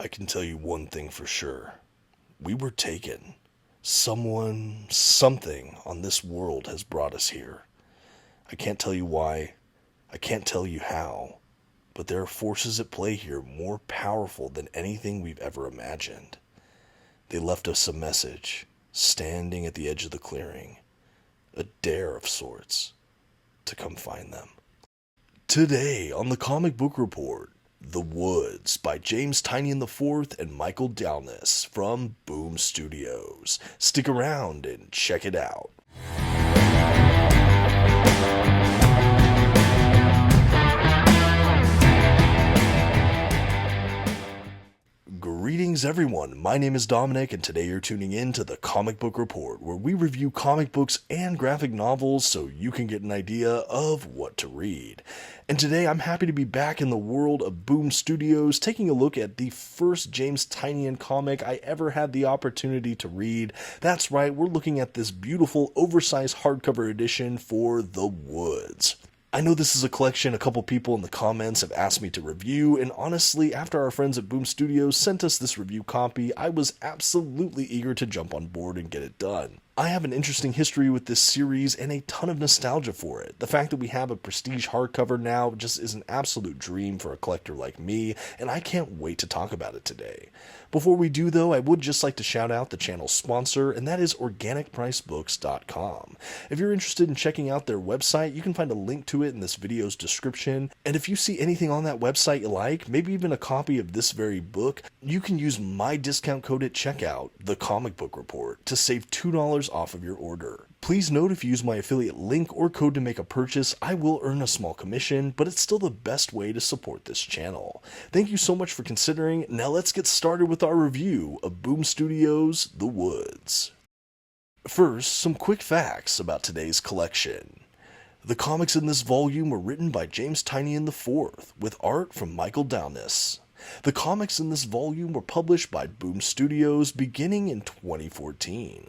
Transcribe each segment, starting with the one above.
I can tell you one thing for sure. We were taken. Someone, something on this world has brought us here. I can't tell you why. I can't tell you how. But there are forces at play here more powerful than anything we've ever imagined. They left us a message, standing at the edge of the clearing. A dare of sorts, to come find them. Today on the Comic Book Report, The Woods by James Tynion IV and Michael Dialynas from Boom Studios. Stick around and check it out. Greetings everyone, my name is Dominic and today you're tuning in to the Comic Book Report, where we review comic books and graphic novels so you can get an idea of what to read. And today I'm happy to be back in the world of Boom Studios, taking a look at the first James Tynion comic I ever had the opportunity to read. That's right, we're looking at this beautiful oversized hardcover edition for The Woods. I know this is a collection a couple people in the comments have asked me to review, and honestly, after our friends at Boom Studios sent us this review copy, I was absolutely eager to jump on board and get it done. I have an interesting history with this series and a ton of nostalgia for it. The fact that we have a prestige hardcover now just is an absolute dream for a collector like me, and I can't wait to talk about it today. Before we do though, I would just like to shout out the channel's sponsor, and that is organicpricebooks.com. If you're interested in checking out their website, you can find a link to it in this video's description, and if you see anything on that website you like, maybe even a copy of this very book, you can use my discount code at checkout, TheComicBookReport, to save $2 off of your order. Please note if you use my affiliate link or code to make a purchase, I will earn a small commission, but it's still the best way to support this channel. Thank you so much for considering. Now let's get started with our review of Boom Studios' The Woods. First, some quick facts about today's collection. The comics in this volume were written by James Tynion IV, with art from Michael Dialynas. The comics in this volume were published by Boom Studios beginning in 2014.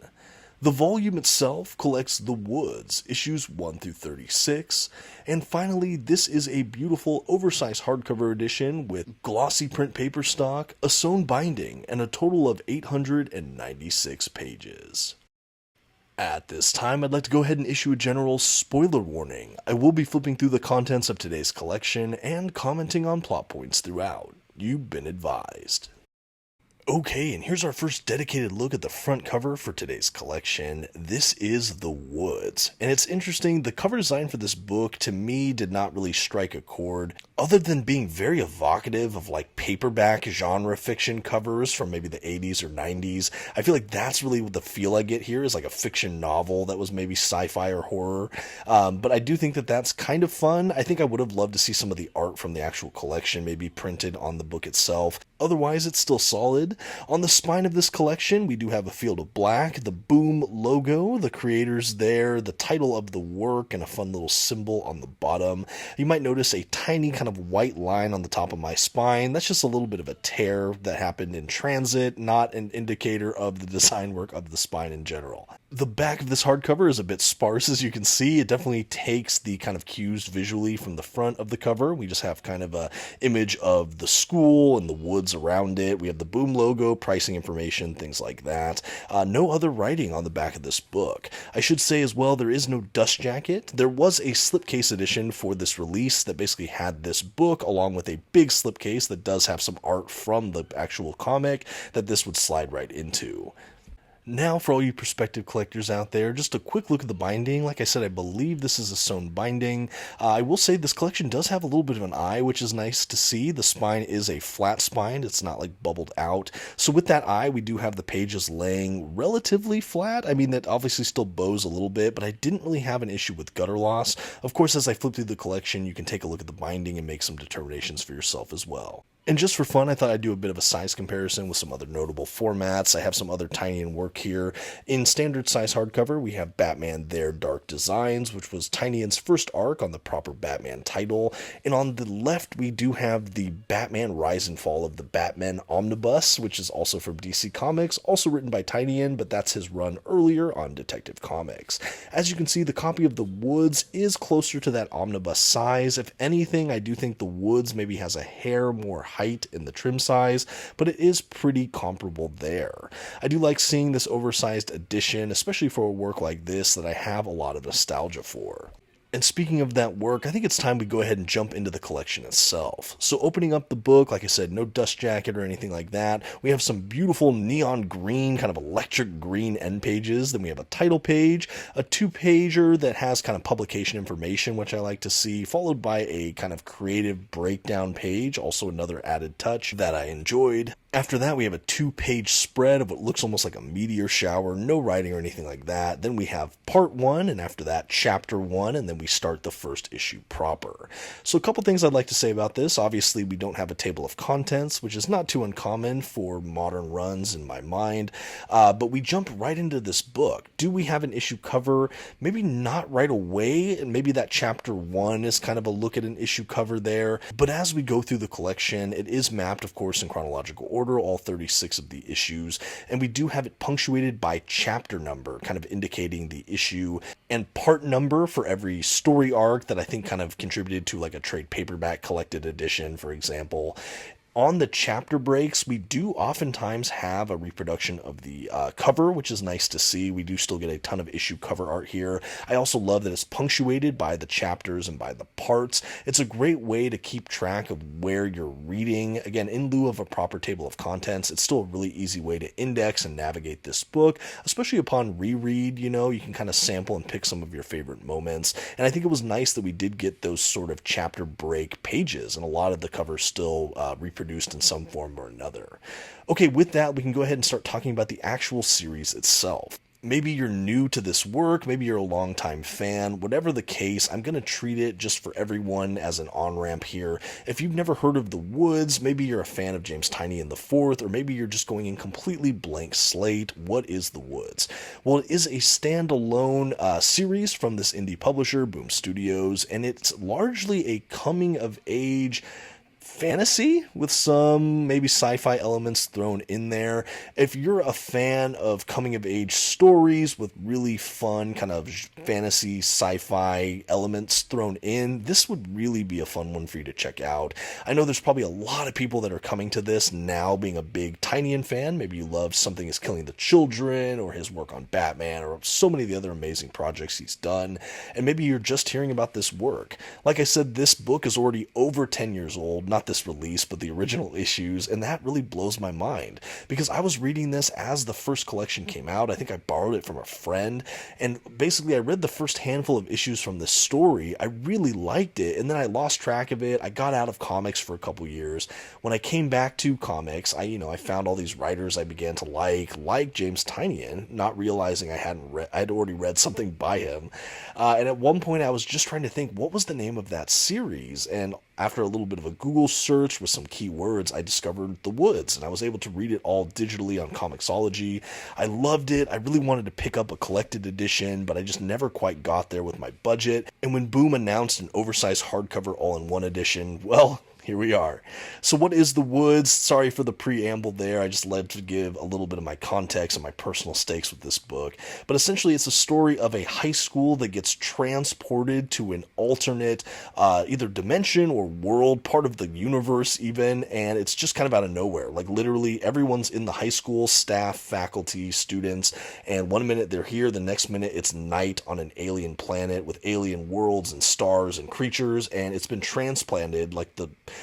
The volume itself collects The Woods, issues 1 through 36, and finally this is a beautiful oversized hardcover edition with glossy print paper stock, a sewn binding, and a total of 896 pages. At this time, I'd like to go ahead and issue a general spoiler warning. I will be flipping through the contents of today's collection and commenting on plot points throughout. You've been advised. Okay, and here's our first dedicated look at the front cover for today's collection. This is The Woods, and it's interesting, the cover design for this book to me did not really strike a chord, other than being very evocative of like paperback genre fiction covers from maybe the 80s or 90s. I feel like that's really what the feel I get here is like a fiction novel that was maybe sci-fi or horror, but I do think that that's kind of fun. I think I would have loved to see some of the art from the actual collection maybe printed on the book itself. Otherwise, it's still solid. On the spine of this collection, we do have a field of black, the Boom logo, the creators there, the title of the work, and a fun little symbol on the bottom. You might notice a tiny kind of white line on the top of my spine. That's just a little bit of a tear that happened in transit, not an indicator of the design work of the spine in general. The back of this hardcover is a bit sparse, as you can see. It definitely takes the kind of cues visually from the front of the cover. We just have kind of a image of the school and the woods around it. We have the Boom logo, pricing information, things like that. No other writing on the back of this book. I should say as well, there is no dust jacket. There was a slipcase edition for this release that basically had this book along with a big slipcase that does have some art from the actual comic that this would slide right into. Now, for all you prospective collectors out there, just a quick look at the binding. Like I said, I believe this is a sewn binding. I will say this collection does have a little bit of an eye, which is nice to see. The spine is a flat spine. It's not like bubbled out. So with that eye, we do have the pages laying relatively flat. I mean, that obviously still bows a little bit, but I didn't really have an issue with gutter loss. Of course, as I flip through the collection, you can take a look at the binding and make some determinations for yourself as well. And just for fun, I thought I'd do a bit of a size comparison with some other notable formats. I have some other Tynion work here. In standard size hardcover, we have Batman Their Dark Designs, which was Tynion's first arc on the proper Batman title. And on the left, we do have the Batman Rise and Fall of the Batman Omnibus, which is also from DC Comics, also written by Tynion, but that's his run earlier on Detective Comics. As you can see, the copy of The Woods is closer to that omnibus size. If anything, I do think The Woods maybe has a hair more height tight in the trim size, but it is pretty comparable there. I do like seeing this oversized edition, especially for a work like this that I have a lot of nostalgia for. And speaking of that work, I think it's time we go ahead and jump into the collection itself. So opening up the book, like I said, no dust jacket or anything like that. We have some beautiful neon green, kind of electric green end pages. Then we have a title page, a 2-pager that has kind of publication information, which I like to see, followed by a kind of creative breakdown page, also another added touch that I enjoyed. After that, we have a 2-page spread of what looks almost like a meteor shower, no writing or anything like that. Then we have part 1, and after that, chapter 1, and then we start the first issue proper. So a couple things I'd like to say about this. Obviously, we don't have a table of contents, which is not too uncommon for modern runs in my mind, but we jump right into this book. Do we have an issue cover? Maybe not right away, and maybe that chapter 1 is kind of a look at an issue cover there, but as we go through the collection, it is mapped, of course, in chronological order, all 36 of the issues, and we do have it punctuated by chapter number, kind of indicating the issue, and part number for every story arc that I think kind of contributed to like a trade paperback collected edition, for example. On the chapter breaks, we do oftentimes have a reproduction of the cover, which is nice to see. We do still get a ton of issue cover art here. I also love that it's punctuated by the chapters and by the parts. It's a great way to keep track of where you're reading. Again, in lieu of a proper table of contents, it's still a really easy way to index and navigate this book, especially upon reread. You can kind of sample and pick some of your favorite moments. And I think it was nice that we did get those sort of chapter break pages, and a lot of the covers still reproduced in some form or another. Okay, with that, we can go ahead and start talking about the actual series itself. Maybe you're new to this work, maybe you're a longtime fan, whatever the case, I'm going to treat it just for everyone as an on-ramp here. If you've never heard of The Woods, maybe you're a fan of James Tynion IV, or maybe you're just going in completely blank slate. What is The Woods? Well, it is a standalone series from this indie publisher, Boom Studios, and it's largely a coming-of-age fantasy with some maybe sci-fi elements thrown in there. If you're a fan of coming-of-age stories with really fun kind of fantasy sci-fi elements thrown in, this would really be a fun one for you to check out. I know there's probably a lot of people that are coming to this now being a big Tynion fan. Maybe you love Something is Killing the Children, or his work on Batman, or so many of the other amazing projects he's done, and maybe you're just hearing about this work. Like I said, this book is already over 10 years old, not this release, but the original issues, and that really blows my mind, because I was reading this as the first collection came out. I think I borrowed it from a friend, and basically I read the first handful of issues from this story. I really liked it, and then I lost track of it. I got out of comics for a couple years. When I came back to comics, I found all these writers I began to like James Tynion, not realizing I'd already read something by him, and at one point I was just trying to think, what was the name of that series? And after a little bit of a Google search with some keywords, I discovered The Woods, and I was able to read it all digitally on Comixology. I loved it. I really wanted to pick up a collected edition, but I just never quite got there with my budget. And when Boom announced an oversized hardcover all-in-one edition, well, here we are. So what is The Woods? Sorry for the preamble there. I just led to give a little bit of my context and my personal stakes with this book. But essentially, it's a story of a high school that gets transported to an alternate either dimension or world, part of the universe even, and it's just kind of out of nowhere. Like literally everyone's in the high school, staff, faculty, students, and one minute they're here, the next minute it's night on an alien planet with alien worlds and stars and creatures, and it's been transplanted, like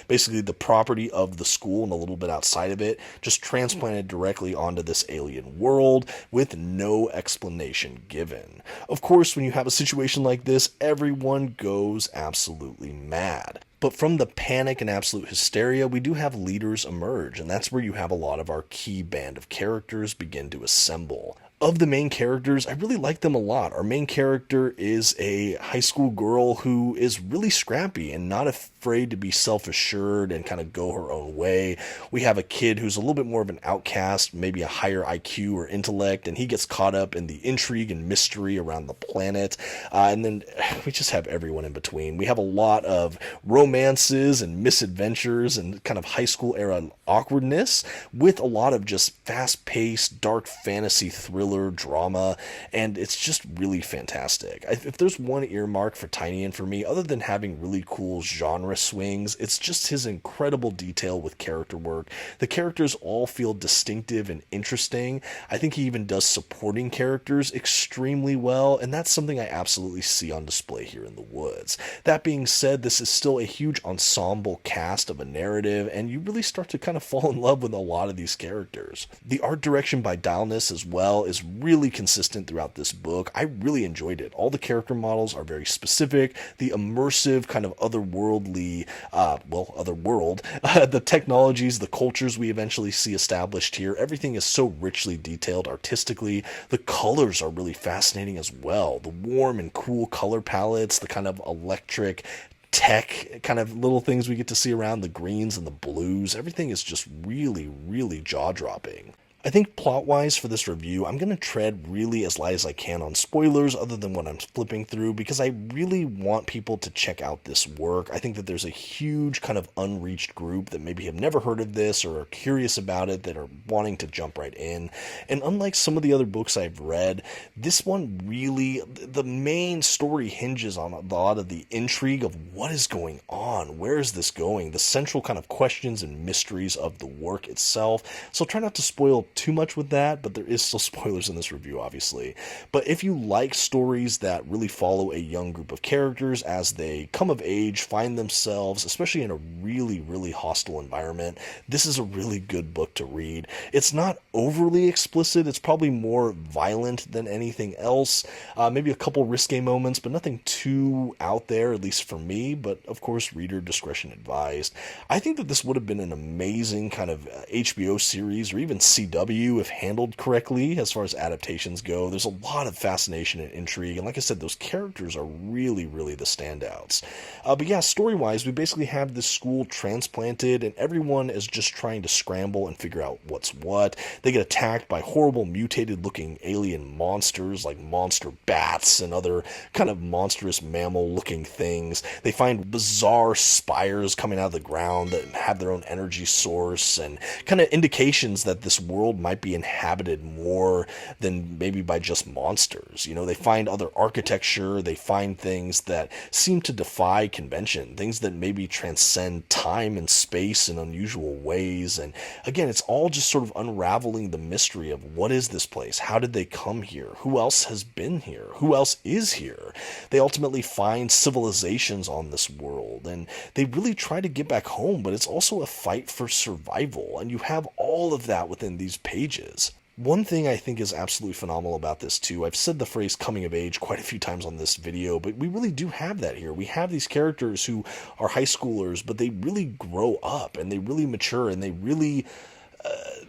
basically the property of the school and a little bit outside of it, just transplanted directly onto this alien world with no explanation given. Of course, when you have a situation like this, everyone goes absolutely mad. But from the panic and absolute hysteria, we do have leaders emerge, and that's where you have a lot of our key band of characters begin to assemble. Of the main characters, I really like them a lot. Our main character is a high school girl who is really scrappy and not afraid to be self-assured and kind of go her own way. We have a kid who's a little bit more of an outcast, maybe a higher IQ or intellect, and he gets caught up in the intrigue and mystery around the planet. And then we just have everyone in between. We have a lot of romances and misadventures and kind of high school era awkwardness with a lot of just fast-paced, dark fantasy thrillers thriller, drama, and it's just really fantastic. If there's one earmark for Tynion for me, other than having really cool genre swings, it's just his incredible detail with character work. The characters all feel distinctive and interesting. I think he even does supporting characters extremely well, and that's something I absolutely see on display here in The Woods. That being said, this is still a huge ensemble cast of a narrative, and you really start to kind of fall in love with a lot of these characters. The art direction by Dialynas as well is really consistent throughout this book. I really enjoyed it. All the character models are very specific. The immersive, kind of otherworldly, otherworld, the technologies, the cultures we eventually see established here, everything is so richly detailed artistically. The colors are really fascinating as well. The warm and cool color palettes, the kind of electric tech kind of little things we get to see around, the greens and the blues, everything is just really, really jaw-dropping. I think plot-wise for this review, I'm going to tread really as light as I can on spoilers other than what I'm flipping through, because I really want people to check out this work. I think that there's a huge kind of unreached group that maybe have never heard of this or are curious about it, that are wanting to jump right in. And unlike some of the other books I've read, this one really, the main story hinges on a lot of the intrigue of what is going on, where is this going, the central kind of questions and mysteries of the work itself. So try not to spoil too much with that, but there is still spoilers in this review, obviously. But if you like stories that really follow a young group of characters as they come of age, find themselves, especially in a really, really hostile environment, this is a really good book to read. It's not overly explicit. It's probably more violent than anything else. Maybe a couple risque moments, but nothing too out there, at least for me. But of course, reader discretion advised. I think that this would have been an amazing kind of HBO series, or even CW, if handled correctly as far as adaptations go. There's a lot of fascination and intrigue, and like I said, those characters are really, really the standouts. But yeah, story-wise, we basically have this school transplanted, and everyone is just trying to scramble and figure out what's what. They get attacked by horrible mutated-looking alien monsters like monster bats and other kind of monstrous mammal-looking things. They find bizarre spires coming out of the ground that have their own energy source, and kind of indications that this world might be inhabited more than maybe by just monsters. You know, they find other architecture, they find things that seem to defy convention, things that maybe transcend time and space in unusual ways. And again, it's all just sort of unraveling the mystery of what is this place? How did they come here? Who else has been here? Who else is here? They ultimately find civilizations on this world, and they really try to get back home, but it's also a fight for survival, and you have all of that within these pages. One thing I think is absolutely phenomenal about this too, I've said the phrase coming of age quite a few times on this video, but we really do have that here. We have these characters who are high schoolers, but they really grow up and they really mature, and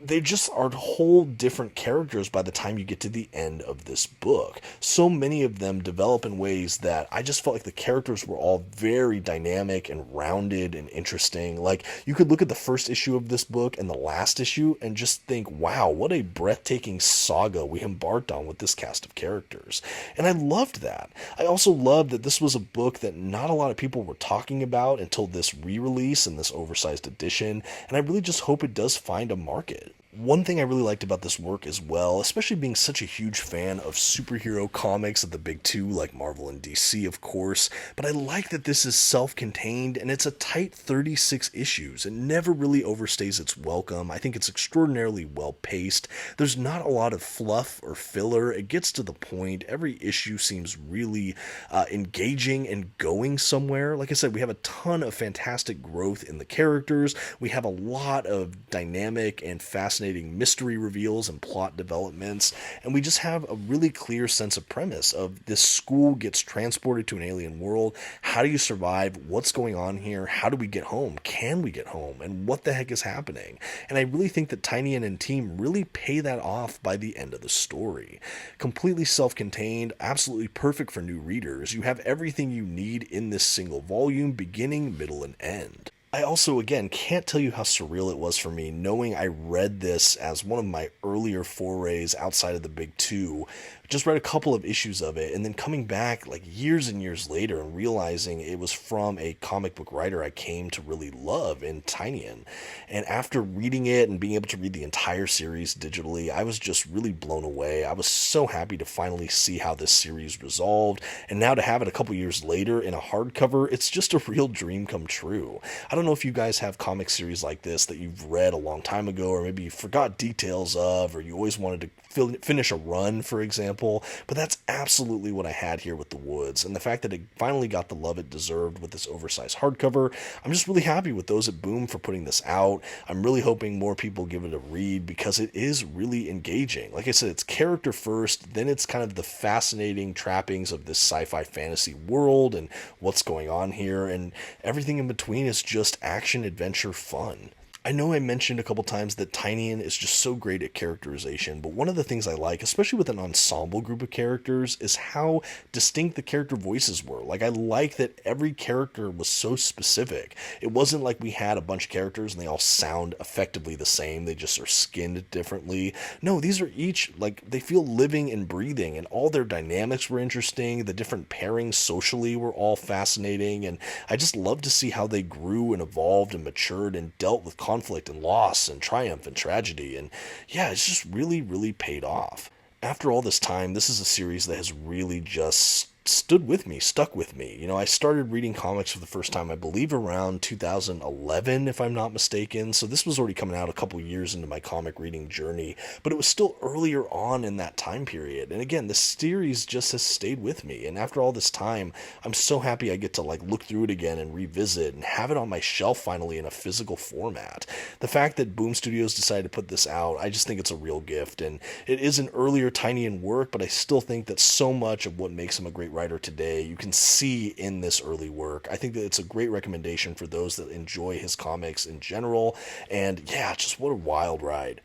they just are whole different characters by the time you get to the end of this book. So many of them develop in ways that I just felt like the characters were all very dynamic and rounded and interesting. Like, you could look at the first issue of this book and the last issue and just think, wow, what a breathtaking saga we embarked on with this cast of characters. And I loved that. I also loved that this was a book that not a lot of people were talking about until this re-release and this oversized edition, and I really just hope it does find a market. One thing I really liked about this work as well, especially being such a huge fan of superhero comics of the big two like Marvel and DC, of course, but I like that this is self-contained and it's a tight 36 issues. It never really overstays its welcome. I think it's extraordinarily well-paced. There's not a lot of fluff or filler. It gets to the point. Every issue seems really engaging and going somewhere. Like I said, we have a ton of fantastic growth in the characters. We have a lot of dynamic and fascinating mystery reveals and plot developments, and we just have a really clear sense of premise of this school gets transported to an alien world. How do you survive? What's going on here? How do we get home? Can we get home? And what the heck is happening? And I really think that Tynion and team really pay that off by the end of the story. Completely self-contained, absolutely perfect for new readers. You have everything you need in this single volume, beginning, middle, and end. I also, again, can't tell you how surreal it was for me knowing I read this as one of my earlier forays outside of the big two. Just read a couple of issues of it, and then coming back like years and years later and realizing it was from a comic book writer I came to really love in Tynion. And after reading it and being able to read the entire series digitally, I was just really blown away. I was so happy to finally see how this series resolved, and now to have it a couple years later in a hardcover, it's just a real dream come true. I don't know if you guys have comic series like this that you've read a long time ago, or maybe you forgot details of, or you always wanted to finish a run, for example, but that's absolutely what I had here with The Woods, and the fact that it finally got the love it deserved with this oversized hardcover, I'm just really happy with those at Boom for putting this out. I'm really hoping more people give it a read because it is really engaging. Like I said, it's character first, then it's kind of the fascinating trappings of this sci-fi fantasy world and what's going on here, and everything in between is just action, adventure, fun. I know I mentioned a couple times that Tynion is just so great at characterization, but one of the things I like, especially with an ensemble group of characters, is how distinct the character voices were. Like, I like that every character was so specific. It wasn't like we had a bunch of characters and they all sound effectively the same, they just are skinned differently. No, these are each, like, they feel living and breathing, and all their dynamics were interesting, the different pairings socially were all fascinating, and I just love to see how they grew and evolved and matured and dealt with conflict and loss and triumph and tragedy, and yeah, it's just really paid off. After all this time, this is a series that has really just stuck with me. You know, I started reading comics for the first time, I believe, around 2011, if I'm not mistaken. So this was already coming out a couple years into my comic reading journey, but it was still earlier on in that time period. And again, the series just has stayed with me. And after all this time, I'm so happy I get to like look through it again and revisit and have it on my shelf finally in a physical format. The fact that Boom Studios decided to put this out, I just think it's a real gift. And it is an earlier Tynion work, but I still think that so much of what makes him a great writer today you can see in this early work. I think that it's a great recommendation for those that enjoy his comics in general, and yeah, just what a wild ride.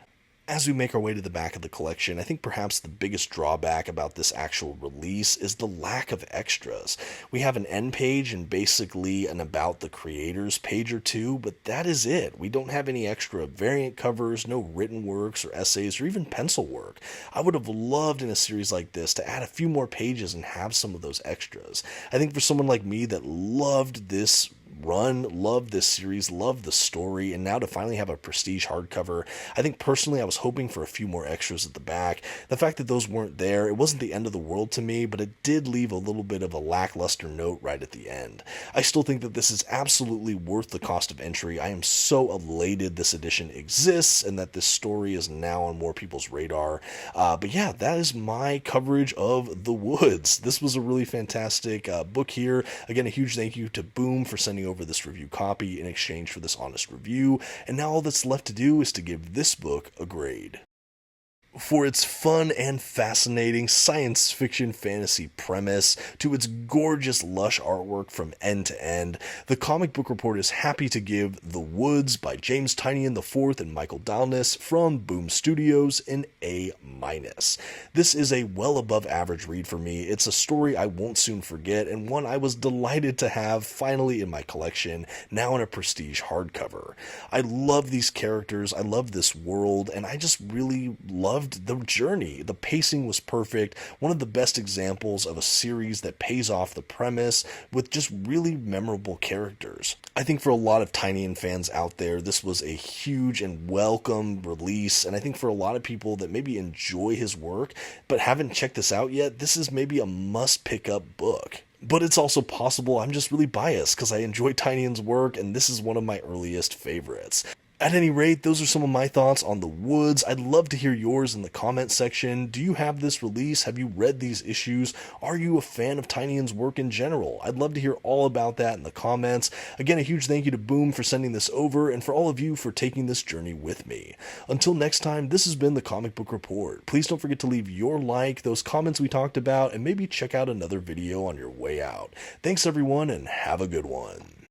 As we make our way to the back of the collection, I think perhaps the biggest drawback about this actual release is the lack of extras. We have an end page and basically an about the creators page or two, but that is it. We don't have any extra variant covers, no written works or essays or even pencil work. I would have loved in a series like this to add a few more pages and have some of those extras. I think for someone like me that loved this run, loved this series, loved the story, and now to finally have a prestige hardcover, I think personally I was hoping for a few more extras at the back. The fact that those weren't there, it wasn't the end of the world to me, but it did leave a little bit of a lackluster note right at the end. I still think that this is absolutely worth the cost of entry. I am so elated this edition exists and that this story is now on more people's radar. But yeah, that is my coverage of The Woods. This was a really fantastic book here. Again, a huge thank you to Boom for sending over this review copy in exchange for this honest review, and now all that's left to do is to give this book a grade. For its fun and fascinating science fiction fantasy premise to its gorgeous lush artwork from end to end, the Comic Book Report is happy to give The Woods by James Tynion IV and Michael Dialynas from Boom Studios an A-. This is a well above average read for me. It's a story I won't soon forget and one I was delighted to have finally in my collection, now in a prestige hardcover. I love these characters, I love this world, and I just really loved the journey. The pacing was perfect, one of the best examples of a series that pays off the premise with just really memorable characters. I think for a lot of Tynion fans out there, this was a huge and welcome release, and I think for a lot of people that maybe enjoy his work but haven't checked this out yet, this is maybe a must pick up book. But it's also possible I'm just really biased because I enjoy Tynion's work and this is one of my earliest favorites. At any rate, those are some of my thoughts on The Woods. I'd love to hear yours in the comment section. Do you have this release? Have you read these issues? Are you a fan of Tynion's work in general? I'd love to hear all about that in the comments. Again, a huge thank you to Boom for sending this over and for all of you for taking this journey with me. Until next time, this has been the Comic Book Report. Please don't forget to leave your like, those comments we talked about, and maybe check out another video on your way out. Thanks everyone, and have a good one.